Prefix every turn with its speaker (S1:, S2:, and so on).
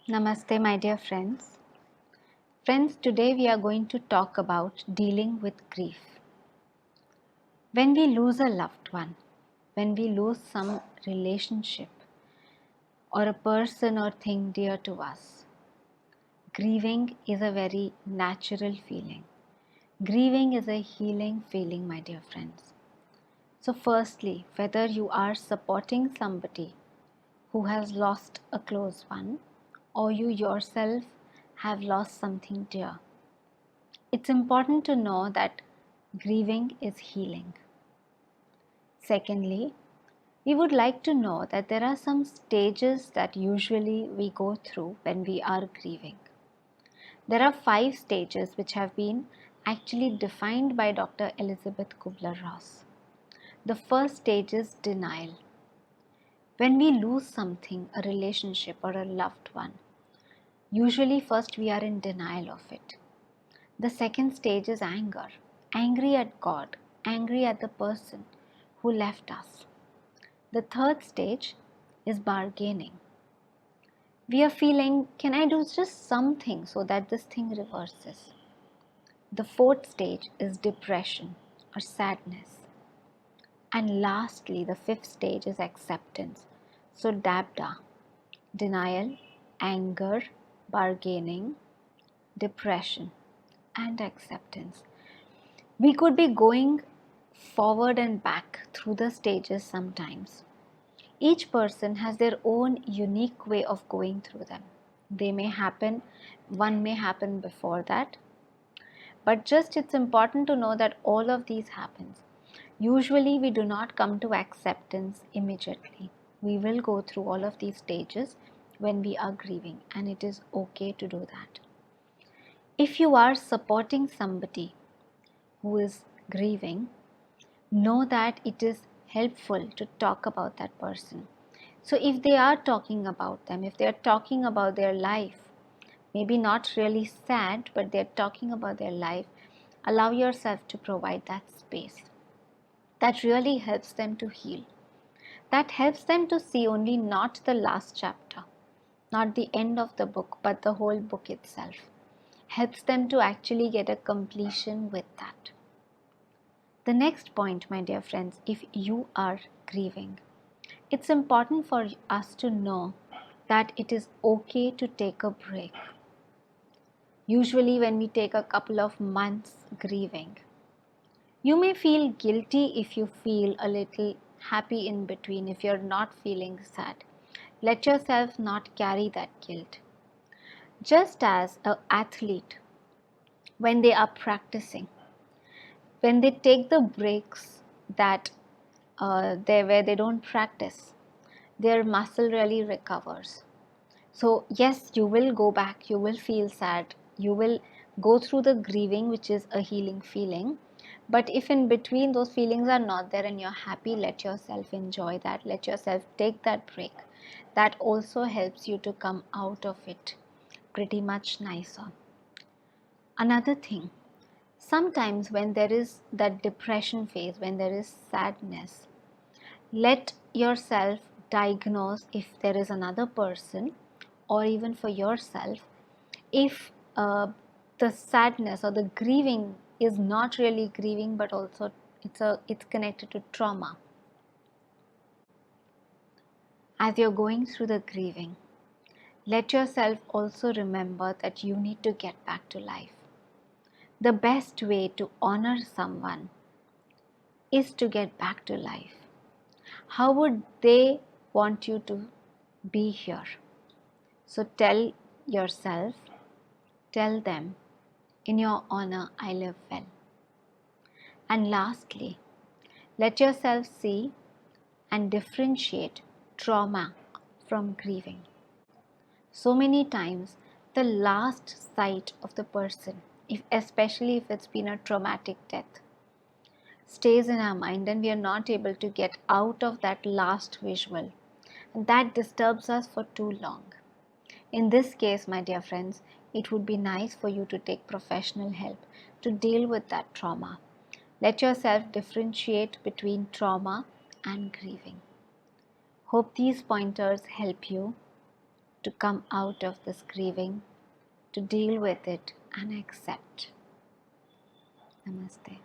S1: Namaste, my dear friends. Friends, today we are going to talk about dealing with grief. When we lose a loved one, when we lose some relationship or a person or thing dear to us, grieving is a very natural feeling. Grieving is a healing feeling, my dear friends. So, firstly, whether you are supporting somebody who has lost a close one or you yourself have lost something dear, it's important to know that grieving is healing. Secondly, we would like to know that there are some stages that usually we go through when we are grieving. There are 5 stages which have been actually defined by Dr. Elizabeth Kubler-Ross. The first stage is denial. When we lose something, a relationship or a loved one, usually first we are in denial of it. The second stage is anger, angry at God, angry at the person who left us. The third stage is bargaining. We are feeling, can I do just something so that this thing reverses? The fourth stage is depression or sadness. And lastly, the fifth stage is acceptance. So, DABDA, denial, anger, bargaining, depression, and acceptance. We could be going forward and back through the stages sometimes. Each person has their own unique way of going through them. One may happen before that, but just it's important to know that all of these happens. Usually we do not come to acceptance immediately. We will go through all of these stages when we are grieving, and it is okay to do that. If you are supporting somebody who is grieving, know that it is helpful to talk about that person. So if they are talking about them, if they are talking about their life, maybe not really sad, but they're talking about their life, allow yourself to provide that space. That really helps them to heal. That helps them to see only not the last chapter, not the end of the book, but the whole book itself. Helps them to actually get a completion with that. The next point, my dear friends, if you are grieving, it's important for us to know that it is okay to take a break. Usually, when we take a couple of months grieving, you may feel guilty if you feel a little happy in between, if you're not feeling sad. Let yourself not carry that guilt. Just as an athlete, when they are practicing, when they take the breaks that where they don't practice, their muscle really recovers. So yes, you will go back, you will feel sad, you will go through the grieving, which is a healing feeling. But if in between those feelings are not there and you're happy, let yourself enjoy that, let yourself take that break. That also helps you to come out of it pretty much nicer. Another thing, sometimes when there is that depression phase, when there is sadness, let yourself diagnose if there is another person, or even for yourself, if the sadness or the grieving is not really grieving, but also it's connected to trauma. As you're going through the grieving, let yourself also remember that you need to get back to life. The best way to honor someone is to get back to life. How would they want you to be here? So tell yourself, tell them, in your honor, I live well. And lastly, let yourself see and differentiate trauma from grieving. So many times, the last sight of the person, especially if it's been a traumatic death, stays in our mind and we are not able to get out of that last visual. And that disturbs us for too long. In this case, my dear friends, it would be nice for you to take professional help to deal with that trauma. Let yourself differentiate between trauma and grieving. Hope these pointers help you. to come out of this grieving, to deal with it and accept. Namaste.